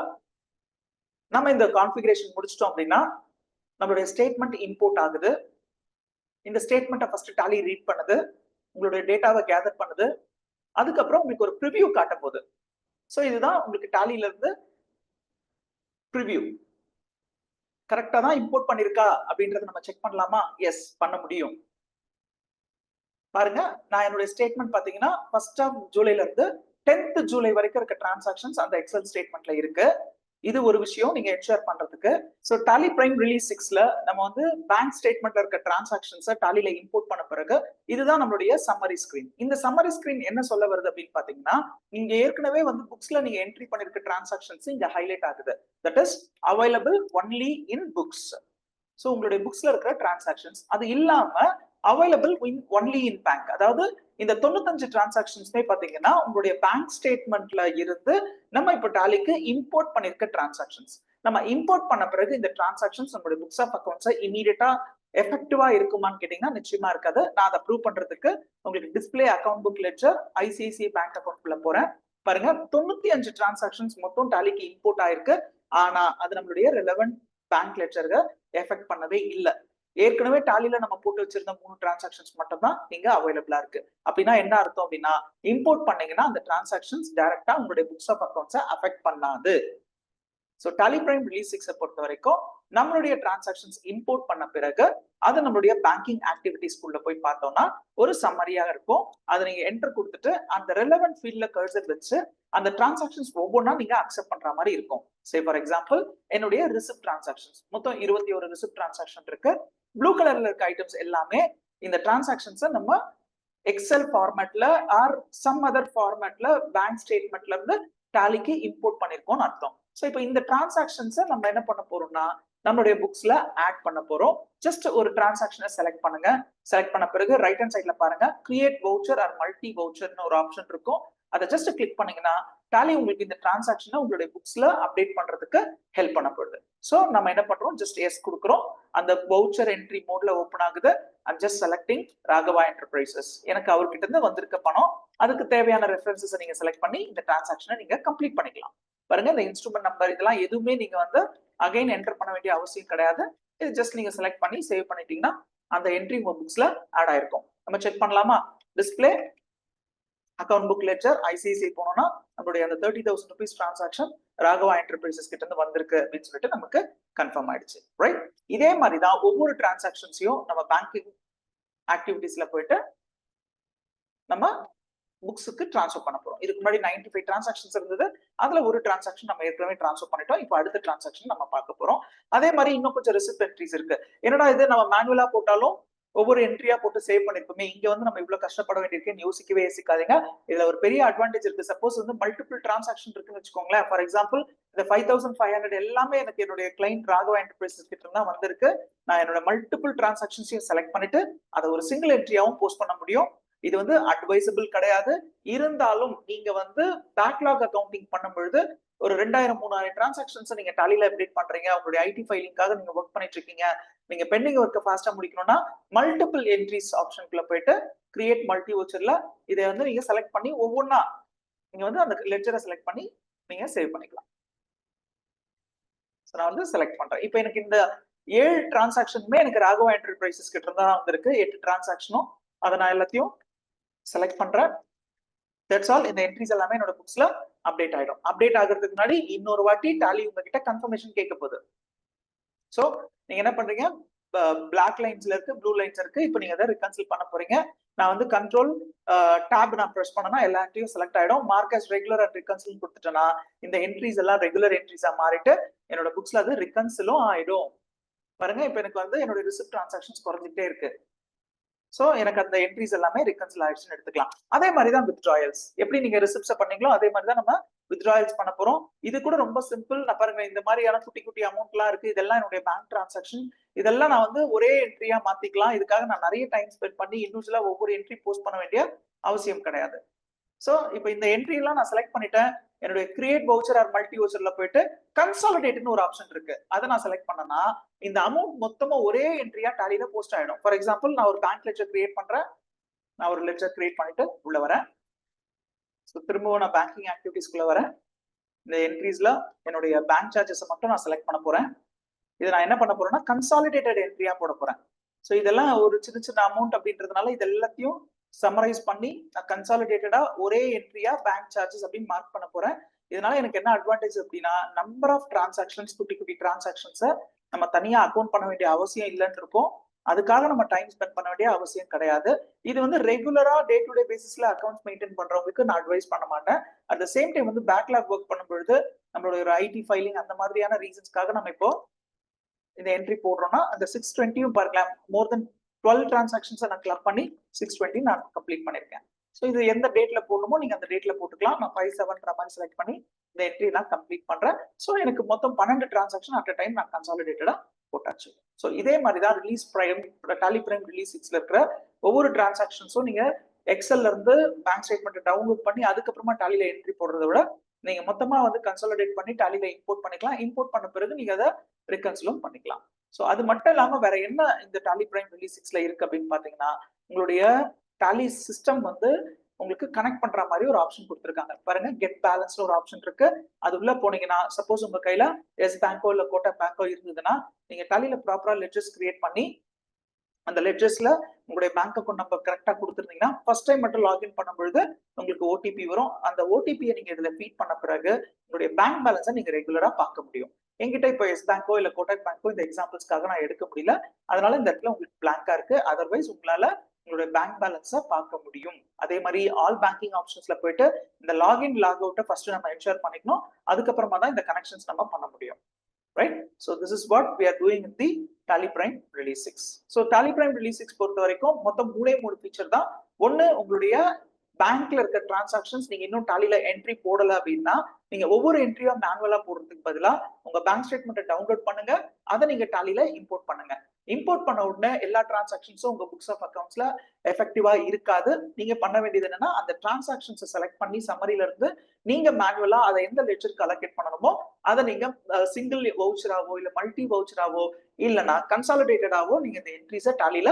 நம்ம இந்த கான்ஃபிகரேஷன் முடிச்சிட்டோம் அப்படின்னா நம்மளுடைய ஸ்டேட்மெண்ட் இம்போர்ட் ஆகுது. இந்த ஸ்டேட்மெண்ட்டை ஃபர்ஸ்ட் டாலி ரீட் பண்ணுது, உங்களுடைய டேட்டாவை கேதர் பண்ணுது, அதுக்கப்புறம் உங்களுக்கு ஒரு ப்ரிவ்யூ காட்ட போகுது. சோ இதுதான் உங்களுக்கு டாலில இருந்து ப்ரிவ்யூ. கரெக்டா தான் இம்போர்ட் பண்ணிருக்கா அப்படின்றத நம்ம செக் பண்ணலாமா? எஸ், பண்ண முடியும். பாருங்க, நான் என்னுடைய ஸ்டேட்மெண்ட் பாத்தீங்கன்னா 1st ஆஃப் ஜூலைல இருந்து 10th ஜூலை வரைக்கும் இருக்க டிரான்சாக்ஷன்ஸ் அந்த எக்ஸல் ஸ்டேட்மெண்ட்ல இருக்கு. இது ஒரு விஷயம் நீங்க என்ஷூர் பண்றதுக்கு. ஸோ டாலி பிரைம் ரிலீஸ் 6ல நம்ம வந்து பேங்க் ஸ்டேட்மெண்ட்ல இருக்க டிரான்சாக்ஷன்ஸை டாலில இம்போர்ட் பண்ண பிறகு இதுதான் நம்மளுடைய சம்மரி ஸ்கிரீன். இந்த சம்மரி ஸ்கிரீன் என்ன சொல்ல வருது அப்படின்னு பாத்தீங்கன்னா, நீங்க ஏற்கனவே வந்து புக்ஸ்ல நீங்க என்ட்ரி பண்ணிருக்க டிரான்சாக்ஷன்ஸ் இங்க ஹைலைட் ஆகுது. That is available only in books. So உங்களுடைய புக்ஸ்ல இருக்கிற டிரான்சாக்ஷன்ஸ் அது இல்லாம அவைலபிள் ஒன்லி இன் பேங்க். அதாவது இந்த 95 டிரான்சாக்ஷன்ஸ்மே பாத்தீங்கன்னா உங்களுடைய பேங்க் ஸ்டேட்மெண்ட்ல இருந்து நம்ம இப்ப டாலிக்கு இம்போர்ட் பண்ணிருக்க டிரான்சாக்ஷன்ஸ். நம்ம இம்போர்ட் பண்ண பிறகு இந்த டிரான்சாக்ஷன்ஸ் நம்மளுடைய புக்ஸ் ஆஃப் அக்கௌண்ட்ஸை இமீடியட்டா எஃபெக்டிவா இருக்குமான்னு கேட்டீங்கன்னா நிச்சயமா இருக்காது. நான் அதை ப்ரூவ் பண்றதுக்கு உங்களுக்கு display account book ledger ICICI bank அக்கௌண்ட்ல போறேன். பாருங்க 95 டிரான்சாக்ஷன்ஸ் மொத்தம் டாலிக்கு இம்போர்ட் ஆயிருக்கு. ஆனா அது நம்மளுடைய ரெலவென்ட் பேங்க் லெட்ஜர்க எஃபெக்ட் பண்ணவே இல்லை. ஏற்கனவே டாலில நம்ம போட்டு வச்சிருந்த 3 டிரான்சாக்ஷன்ஸ் மட்டும் தான் இங்க அவைலபிளா இருக்கு. அப்படின்னா என்ன அர்த்தம் அப்படின்னா, இம்போர்ட் பண்ணீங்கன்னா அந்த டிரான்சாக்ஷன்ஸ் டைரக்டா உங்களுடைய புக்ஸ் ஆஃப் அக்கௌண்ட்ஸை அஃபெக்ட் பண்ணாது. ஸோ டாலி பிரைம் ரிலீஸ் 6 பொறுத்த வரைக்கும் நம்மளுடைய டிரான்சாக்ஷன்ஸ் இம்போர்ட் பண்ண பிறகு அது நம்மளுடைய பேங்கிங் ஆக்டிவிட்டிஸ்குள்ள போய் பார்த்தோம்னா ஒரு சம்மரியா இருக்கும். அதை நீங்க என்டர் கொடுத்துட்டு அந்த ரெலவென்ட் ஃபீல்ட்ல கர்சர் வச்சு அந்த டிரான்சாக்ஷன்ஸ் ஒவ்வொன்றா நீங்க அக்செப்ட் பண்ற மாதிரி இருக்கும். சே ஃபார் எக்ஸாம்பிள் என்னுடைய ரிசிப்ட் டிரான்சாக்ஷன்ஸ் மொத்தம் 21 ரிசிப்ட் டிரான்சாக்ஷன் இருக்கு. ப்ளூ கலர்ல இருக்க ஐட்டம்ஸ் எல்லாமே இந்த டிரான்சாக்ஷன்ஸை நம்ம எக்ஸல் ஃபார்மேட்ல ஆர் சம் அதர் ஃபார்மேட்ல பேங்க் ஸ்டேட்மெண்ட்ல இருந்து டாலிக்கு இம்போர்ட் பண்ணிருக்கோம்னு அர்த்தம். ஸோ இப்போ இந்த டிரான்சாக்ஷன்ஸை நம்ம என்ன பண்ண போறோம்னா நம்மளுடைய புக்ஸ்ல ஆட் பண்ண போறோம். ஜஸ்ட் ஒரு டிரான்சாக்ஷனை செலக்ட் பண்ணுங்க. செலக்ட் பண்ண பிறகு ரைட் ஹேண்ட் சைட்ல பாருங்க கிரியேட் வவுச்சர் ஆர் மல்டி வவுச்சர்னு ஒரு ஆப்ஷன் இருக்கும். அதை ஜஸ்ட் கிளிக் பண்ணீங்கன்னா டாலி உங்களுக்கு இந்த டிரான்சாக்ஷனை உங்களுடைய புக்ஸ்ல அப்டேட் பண்றதுக்கு ஹெல்ப் பண்ண போகுது. ஸோ நம்ம என்ன பண்றோம், ஜஸ்ட் எஸ் கொடுக்குறோம். அந்த வவுச்சர் என்ட்ரி மோட்ல ஓப்பன் ஆகுது. And just selecting Raghava enterprises. எனக்கு அவர்கிட்ட இருந்து வந்திருக்க பணம், அதுக்கு தேவையான ரெஃபரன்சஸ் நீங்க செலக்ட் பண்ணி இந்த டிரான்சாக்ஷனை நீங்க கம்ப்ளீட் பண்ணிக்கலாம். பாருங்க இந்த இன்ஸ்ட்ருமெண்ட் நம்பர் இதெல்லாம் எதுவுமே நீங்க வந்து அகைன் என்டர் பண்ண வேண்டிய அவசியம் கிடையாது. இது ஜஸ்ட் நீங்க செலக்ட் பண்ணி சேவ் பண்ணிட்டீங்கன்னா அந்த என்ட்ரி உங்க புக்ஸ்ல ஆட் ஆயிருக்கும். நம்ம செக் பண்ணலாமா? Display account book ledger ICICI போனோம்னா நம்மளுடைய அந்த 30,000 rupees டிரான்சாக்ஷன் ராகவா என்டர்பிரைசஸ் கிட்ட இருந்து வந்திருக்கு அப்படின்னு சொல்லிட்டு நமக்கு கன்ஃபார்ம் ஆயிடுச்சு. ரைட், இதே மாதிரி தான் ஒவ்வொரு டிரான்சாக்ஷன்ஸையும் நம்ம பேங்கிங் ஆக்டிவிட்டிஸ்ல போயிட்டு நம்ம புக்ஸுக்கு டிரான்ஸ்ஃபர் பண்ண போறோம். இதுக்கு முன்னாடி 95 டிரான்சாக்ஷன்ஸ் இருந்தது. அதுல ஒரு டிரான்சாக்ஷன் நம்ம ஏற்கனவே டிரான்ஸ்ஃபர் பண்ணிட்டோம். இப்போ அடுத்த டிரான்சாக்ஷன் நம்ம பார்க்க போறோம். அதே மாதிரி இன்னும் கொஞ்சம் ரிசிப்ட் என்ட்ரிஸ் இருக்கு. என்னடா இது நம்ம மேனுவலா போட்டாலும் ஒவ்வொரு என்ட்ரியா போட்டு சேவ் பண்ணிருப்போமே, இங்க வந்து நம்ம இவ்வளவு கஷ்டப்பட வேண்டியிருக்கேன்னு யோசிக்கவே யோசிக்காதீங்க. இதுல ஒரு பெரிய அட்வான்டேஜ் இருக்கு. சப்போஸ் வந்து மல்டிபிள் டிரான்சாக்ஷன் இருக்குன்னு வச்சுக்கோங்களேன். ஃபார் எக்ஸாம்பிள் இந்த 5,500 எல்லாமே எனக்கு என்னுடைய கிளைண்ட் ராகவா என்டர்பிரைசஸ் கிட்ட இருந்தா வந்திருக்கு. நான் என்னோட மல்டிபிள் டிரான்சாக்ஷன்ஸையும் செலக்ட் பண்ணிட்டு அதை ஒரு சிங்கிள் என்ட்ரியாவும் போஸ்ட் பண்ண முடியும். இது வந்து அட்வைசபிள் கிடையாது. இருந்தாலும் நீங்க வந்து பேக்லாக் அக்கவுண்டிங் பண்ணும் பொழுது ஒரு 2,000-3,000 டிரான்சாக்ஷன்ஸ் நீங்க டாலில அப்டேட் பண்றீங்க, உங்களுடைய ஐடி ஃபைலிங்காக நீங்க ஒர்க் பண்ணிட்டு இருக்கீங்க, நீங்க பெண்டிங் ஒர்க்கை ஃபாஸ்டா முடிக்கணும்னா மல்டிபிள் என்ட்ரிஸ் ஆப்ஷனுக்குள்ள போயிட்டு கிரியேட் மல்டி வவுச்சர்ல இதை வந்து நீங்க செலக்ட் பண்ணி ஒவ்வொன்றா நீங்க வந்து அந்த லெட்ஜரை செலக்ட் பண்ணி நீங்க சேவ் பண்ணிக்கலாம். நான் வந்து செலக்ட் பண்றேன். இப்போ எனக்கு இந்த 7 டிரான்சாக்ஷனுமே எனக்கு ராகவா என்டர்பிரைசஸ் கிட்ட இருந்தா வந்திருக்கு. 8 டிரான்சாக்ஷனும் அதை நான் எல்லாத்தையும் செலக்ட் பண்றேன். That's all. இந்த என்ட்ரிஸ் எல்லாமே என்னோட புக்ஸ்ல அப்டேட் ஆயிடும். அப்டேட் ஆகிறதுக்கு முன்னாடி இன்னொரு வாட்டி டாலி உங்ககிட்ட கன்ஃபர்மேஷன் கேட்க போகுது. சோ நீங்க என்ன பண்றீங்க, பிளாக் லைன்ஸ்ல இருக்கு, ப்ளூ லைன்ஸ் இருக்கு. இப்போ நீங்க அதை ரிகன்சில் பண்ண போறீங்க. நான் வந்து கண்ட்ரோல் டேப் நான் பிரஸ் பண்ணனா எல்லா என்ட்ரியும் செலக்ட் ஆயிடும். மார்க் அஸ் ரெகுலர் அண்ட் ரிகன்சில் கொடுத்துட்டேன்னா இந்த என்ட்ரிஸ் எல்லாம் ரெகுலர் என்ட்ரிஸா மாறிட்டு என்னோட புக்ஸ்ல அது ரிகன்சிலும் ஆயிடும். பாருங்க இப்போ எனக்கு வந்து என்னோட ரிசிப்ட் டிரான்சாக்ஷன்ஸ் குறைஞ்சிட்டே இருக்கு. சோ எனக்கு அந்த என்ட்ரிஸ் எல்லாமே ரிகன்சில் ஆயிடுச்சுன்னு எடுத்துக்கலாம். அதே மாதிரி தான் வித்ட்ராயல்ஸ். எப்படி நீங்க ரிசிப்ட்ஸ் பண்ணீங்களோ அதே மாதிரி தான் நம்ம வித்ட்ராயல்ஸ் பண்ண போறோம். இது கூட ரொம்ப சிம்பிள். நான் பாருங்க இந்த மாதிரியான குட்டி குட்டி அமௌண்ட் எல்லாம் இருக்கு. இதெல்லாம் என்னுடைய பேங்க் டிரான்சாக்ஷன். இதெல்லாம் நான் வந்து ஒரே என்ட்ரியா மாத்திக்கலாம். இதுக்காக நான் நிறைய டைம் ஸ்பெண்ட் பண்ணி இண்டிவிஜுவலா ஒவ்வொரு என்ட்ரி போஸ்ட் பண்ண வேண்டிய அவசியம் கிடையாது. சோ இப்போ இந்த என்ட்ரி எல்லாம் நான் செலக்ட் பண்ணிட்டேன். என்னுடைய கிரியேட் வவுச்சர் ஆர் மல்டி வவுச்சர்ல போயிட்டு கன்சாலிடேட்னு ஒரு ஆப்ஷன் இருக்கு. அதை நான் செலக்ட் பண்ணனா இந்த அமௌண்ட் மொத்தமா ஒரே என்ட்ரியா டாலில போஸ்ட் ஆயிடும். ஃபார் எக்ஸாம்பிள் நான் ஒரு பேங்க் லெட்ஜர் கிரியேட் பண்றேன். நான் ஒரு லெட்ஜர் கிரியேட் பண்ணிட்டு உள்ள வரேன். ஸோ திரும்பவும் நான் பேங்கிங் ஆக்டிவிட்டிஸ்குள்ள வரேன். இந்த என்ட்ரிஸ்ல என்னுடைய பேங்க் சார்ஜஸ் மட்டும் நான் செலக்ட் பண்ண போறேன். இதை நான் என்ன பண்ண போறேன்னா கன்சாலிடேட்டட் என்ட்ரியா போட போறேன். ஸோ இதெல்லாம் ஒரு சின்ன சின்ன அமௌண்ட் அப்படின்றதுனால இது எல்லாத்தையும் சம்மரைஸ் பண்ணி நான் கன்சாலிடேட்டடா ஒரே என்ட்ரியா பேங்க் சார்ஜஸ் அப்படின்னு மார்க் பண்ண போறேன். இதனால எனக்கு என்ன அட்வான்டேஜ் அப்படின்னா நம்பர் ஆஃப் டிரான்சாக்ஷன்ஸ் குட்டி குட்டி டிரான்சாக்ஷன்ஸை நம்ம தனியா அக்கௌண்ட் பண்ண வேண்டிய அவசியம் இல்லைன்னு இருக்கும். அதுக்காக நம்ம டைம் ஸ்பெண்ட் பண்ண வேண்டிய அவசியம் கிடையாது. இது வந்து ரெகுலரா டே டு டே பேசிஸ்ல அக்கௌண்ட்ஸ் மெயின்டைன் பண்றவங்களுக்கு நான் அட்வைஸ் பண்ண மாட்டேன். அட் த சேம் டைம் வந்து பேக்லாக் ஒர்க் பண்ணும்பொழுது நம்மளுடைய ஒரு ஐடி ஃபைலிங் அந்த மாதிரியான ரீசன்ஸ்க்காக நம்ம இப்போ இந்த என்ட்ரி போடுறோம்னா அந்த 620 பாருங்களேன், மோர் தென் 12 டிரான்சாக்ஷன்ஸை நான் கிளப் பண்ணி 620 நான் கம்ப்ளீட் பண்ணியிருக்கேன். ஸோ இது எந்த டேட்ல போடணுமோ நீங்க அந்த டேட்ல போட்டுக்கலாம். நான் 57ன்ற மாதிரி செலக்ட் பண்ணி இந்த என்ட்ரி நான் கம்ப்ளீட் பண்றேன். ஸோ எனக்கு மொத்தம் 12 டிரான்சாக்ஷன் அட் அ டைம் நான் கன்சாலிடேட்டடா போட்டாச்சு. ஸோ இதே மாதிரி தான் release Prime Tally Prime release 6ல இருக்கிற ஒவ்வொரு டிரான்சாக்ஷன்ஸும் நீங்க எக்ஸல்ல இருந்து பேங்க் ஸ்டேட்மெண்ட் டவுன்லோட் பண்ணி அதுக்கப்புறமா டாலில என்ட்ரி போடுறத விட நீங்க மொத்தமா வந்து கன்சாலிடேட் பண்ணி டாலில இம்போர்ட் பண்ணிக்கலாம். இம்போர்ட் பண்ண பிறகு நீங்க அதை ரிகன்சிலும் பண்ணிக்கலாம். ஸோ அது மட்டும் இல்லாம வேற என்ன இந்த டாலி பிரைம் ரிலீஸ் 6ல இருக்கு அப்படின்னு பாத்தீங்கன்னா, உங்களுடைய டாலி சிஸ்டம் வந்து உங்களுக்கு கனெக்ட் பண்ற மாதிரி ஒரு ஆப்ஷன் கொடுத்துருக்காங்க. பாருங்க, கெட் பேலன்ஸ்ல ஒரு ஆப்ஷன் இருக்கு. அது உள்ள போனீங்கன்னா சப்போஸ் உங்க கையில எஸ் பேங்கோ இல்ல கோட்டக் பேங்கோ இருந்ததுன்னா நீங்க டாலில ப்ராப்பரா லெட்ஜர்ஸ் கிரியேட் பண்ணி அந்த லெட்ஜர்ஸ்ல உங்களுடைய பேங்க் அக்கௌண்ட் நம்பர் கரெக்டா கொடுத்துருந்தீங்கன்னா ஃபர்ஸ்ட் டைம் மட்டும் லாகின் பண்ணும்பொழுது உங்களுக்கு ஓடிபி வரும். அந்த ஓடிபியை நீங்க இதுல ஃபீட் பண்ண பிறகு உங்களுடைய பேங்க் பேலன்ஸை நீங்க ரெகுலரா பார்க்க முடியும். என்கிட்ட இப்போ எஸ் பேங்கோ இல்ல கோட்டக் பேங்கோ இந்த எக்ஸாம்பிள்ஸ்க்காக நான் எடுக்க முடியல, அதனால இந்த இடத்துல உங்களுக்கு பிளாங்கா இருக்கு. அதர்வைஸ் உங்களால உங்களுடைய பேங்க் பேலன்ஸை பார்க்க முடியும். அதே மாதிரி ஆல் பேங்கிங் ஆப்ஷன்ஸ்ல போயிட்டு இந்த லாகின் லாக் அவுட்டை ஃபர்ஸ்ட் நம்ம என்ஷூர் பண்ணிக்கணும். அதுக்கப்புறமா தான் இந்த கனெக்ஷன்ஸ் நம்ம பண்ண முடியும். Right? So this is what we are doing in the Tally Prime Release 6. So Tally Prime Release 6 பொறுத்த வரைக்கும் மொத்தம் 3 ஃபீச்சர் தான். ஒன்னு, உங்களுடைய பேங்க்ல இருக்க டிரான்சாக்ஷன்ஸ் நீங்க இன்னும் டாலில என்ட்ரி போடல அப்படின்னா நீங்க ஒவ்வொரு என்ட்ரியா மேனுவலா போடுறதுக்கு பதிலா உங்க பேங்க் ஸ்டேட்மெண்ட்டை டவுன்லோட் பண்ணுங்க, அதை நீங்க டாலில இம்போர்ட் பண்ணுங்க. இம்போர்ட் பண்ண உடனே எல்லா டிரான்சாக்ஷன்ஸும் உங்க புக்ஸ் ஆஃப் அக்கவுண்ட்ஸ்ல எஃபெக்டிவா இருக்காது. நீங்க பண்ண வேண்டியது என்னன்னா அந்த டிரான்சாக்ஷன்ஸை செலக்ட் பண்ணி சம்மரியில இருந்து நீங்க மேனுவலா அதை எந்த லெட்ஜருக்கு அலோகேட் பண்ணணுமோ அதை நீங்க சிங்கிள் வவுச்சராவோ இல்ல மல்டி வவுச்சராவோ இல்லைன்னா கன்சாலிடேட்டடாவோ நீங்க இந்த என்ட்ரிஸை டாலில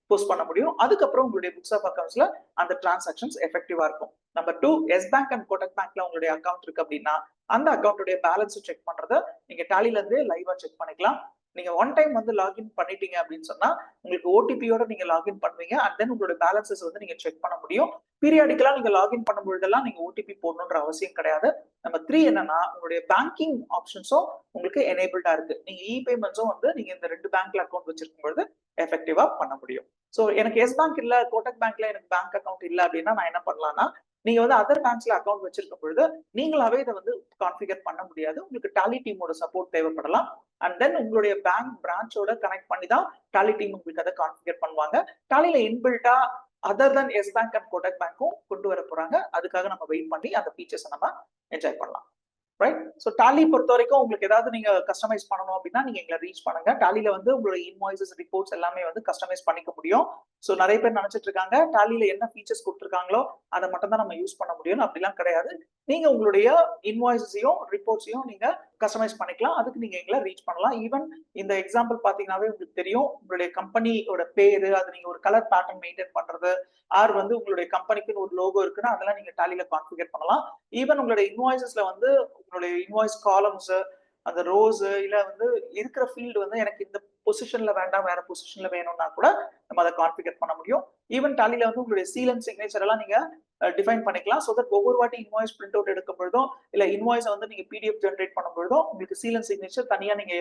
போஸ்ட் பண்ண முடியும். அதுக்கப்புறம் உங்களுடைய புக்ஸ் ஆஃப் அக்கவுண்ட்ஸ்ல அந்த டிரான்சாக்ஷன்ஸ் எஃபெக்டிவா இருக்கும். Number 2, Yes bank and Kotak பேங்க்ல உங்களுடைய அக்கௌண்ட் இருக்கு அப்படின்னா அந்த அக்கௌண்ட்டுடைய பேலன்ஸ் செக் பண்றதை நீங்க டாலில இருந்தே லைவா செக் பண்ணிக்கலாம். நீங்க ஒன் டைம் வந்து லாகின் பண்ணிட்டீங்க அப்படின்னு சொன்னா உங்களுக்கு ஓடிபியோட நீங்க லாகின் பண்ணுவீங்க. அண்ட் தென் உங்களோட பேலன்சஸ் வந்து நீங்க செக் பண்ண முடியும். பீரியாடிக்கலா நீங்க லாகின் பண்ணும்பொழுதெல்லாம் நீங்க ஓடிபி போடணுன்ற அவசியம் கிடையாது. நம்பர் 3 என்னன்னா உங்களுடைய பேங்கிங் ஆப்ஷன்ஸும் உங்களுக்கு எனேபிள்டா இருக்கு. நீங்க இ பேமெண்ட்ஸும் வந்து நீங்க இந்த 2 பேங்க்ல அக்கௌண்ட் வச்சிருக்கும் பொழுது எஃபெக்டிவா பண்ண முடியும். ஸோ எனக்கு எஸ் பேங்க் இல்ல, கோட்டக் பேங்க்ல எனக்கு பேங்க் அக்கௌண்ட் இல்ல அப்படின்னா நான் என்ன பண்ணலாம்னா நீங்க வந்து அதர் பேங்க்ஸ்ல அக்கௌண்ட் வச்சிருக்கும் பொழுது நீங்களாவே இதை வந்து கான்ஃபிகர் பண்ண முடியாது. உங்களுக்கு டாலி டீமோட சப்போர்ட் தேவைப்படலாம். அண்ட் தென் உங்களுடைய பேங்க் பிரான்ச்சோட கனெக்ட் பண்ணி தான் டாலி டீம் உங்களுக்கு அதை கான்ஃபிகர் பண்ணுவாங்க. டாலில இன்பில்ட்டா other than Yes bank and Kotak பேங்க்கும் கொண்டு வர போறாங்க. அதுக்காக நம்ம வெயிட் பண்ணி அந்த ஃபீச்சர்ஸ் நம்ம என்ஜாய் பண்ணலாம். ரைட்? ஸோ டாலி பொறுத்த வரைக்கும் உங்களுக்கு ஏதாவது நீங்க கஸ்டமைஸ் பண்ணணும் அப்படின்னா நீங்க எங்களை ரீச் பண்ணுங்க. டாலில வந்து உங்களோட இன்வாய்ஸஸ் ரிப்போர்ட்ஸ் எல்லாமே வந்து கஸ்டமைஸ் பண்ணிக்க முடியும். ஸோ நிறைய பேர் நினைச்சிட்டு இருக்காங்க டாலில என்ன ஃபீச்சர்ஸ் கொடுத்துருக்காங்களோ அதை மட்டும் தான் நம்ம யூஸ் பண்ண முடியும். அப்படிலாம் கிடையாது. நீங்க உங்களுடைய இன்வாய்ஸையும் ரிப்போர்ட்ஸையும் நீங்க கஸ்டமைஸ் பண்ணிக்கலாம். அதுக்கு நீங்க எங்களை ரீச் பண்ணலாம். ஈவன் இந்த எக்ஸாம்பிள் பாத்தீங்கன்னாவே உங்களுக்கு தெரியும், உங்களுடைய கம்பெனியோட பேரு, அது நீங்க ஒரு கலர் பேட்டர்ன் மெயின்டைன் பண்றது, ஆர் வந்து உங்களுடைய கம்பெனிக்குன்னு ஒரு லோகோ இருக்குன்னா அதெல்லாம் நீங்க டாலில கான்ஃபிகர் பண்ணலாம். ஈவன் உங்களுடைய இன்வாய்ஸஸ்ல வந்து உங்களுடைய இன்வாய்ஸ் காலம்ஸ், அந்த ரோஸ் இல்ல வந்து இருக்கிற ஃபீல்டு வந்து எனக்கு இந்த பொசிஷன்ல வேண்டாம் வேற பொசிஷன்ல வேணும்னா கூட நம்ம அதை கான்ஃபிகர் பண்ண முடியும். ஈவன் டாலில வந்து உங்களுடைய சீல் அண்ட் சிக்னேச்சர் எல்லாம் நீங்க டிஃபைன் பண்ணிக்கலாம். ஸோ தட் ஒவ்வொரு வாட்டி இன்வாய்ஸ் பிரிண்ட் அவுட் எடுக்கும் பொழுதும் இல்ல இன்வாய்ஸ் வந்து நீங்க பிடிஎஃப் ஜென்ரேட் பண்ணும் பொழுதும் உங்களுக்கு சீல் அண்ட் சிக்னேச்சர் தனியா நீங்க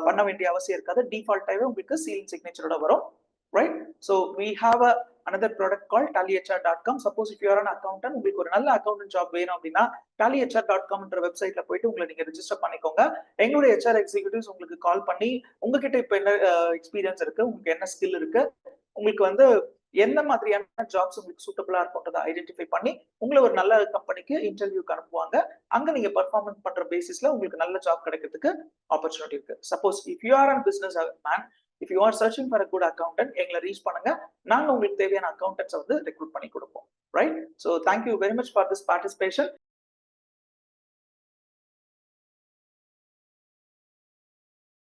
பண்ண வேண்டிய அவசியம் இருக்காது. டிஃபால்ட்டாவே உங்களுக்கு சீல் அண்ட் சிக்னேச்சரோட வரும். Right? So we have another product called tallyhr.com. Suppose if you are an accountant, உங்களுக்கு ஒரு நல்ல அக்கௌண்டன்ட் ஜாப் வேணும் அப்படின்னா tallyhr.com என்ற வெப்சைட்ல போயிட்டு உங்களை நீங்க ரெஜிஸ்டர் பண்ணிக்கோங்க. எங்களுடைய HR எக்ஸிக்யூட்டிவ்ஸ் உங்களுக்கு கால் பண்ணி உங்ககிட்ட இப்ப என்ன எக்ஸ்பீரியன்ஸ் இருக்கு, உங்களுக்கு என்ன ஸ்கில் இருக்கு, உங்களுக்கு வந்து எந்த மாதிரியான ஜாப்ஸ் உங்களுக்கு சூட்டபிளா இருக்கும்ன்றதை ஐடென்டிஃபை பண்ணி உங்களை ஒரு நல்ல கம்பெனிக்கு இன்டர்வியூக்கு அனுப்புவாங்க. அங்க நீங்க பர்ஃபார்மன்ஸ் பண்ற பேசிஸ்ல உங்களுக்கு நல்ல ஜாப் கிடைக்கிறதுக்கு ஆப்பர்ச்சுனிட்டி இருக்கு. Suppose if you are an business man, if you are searching for a good accountant, எங்களை ரீச் பண்ணுங்க. நாங்க உங்களுக்கு தேவையான அக்கௌண்டன்ட்ஸ் வந்து ரெக்ரூட் பண்ணி கொடுப்போம். Right? So thank you very much for this participation.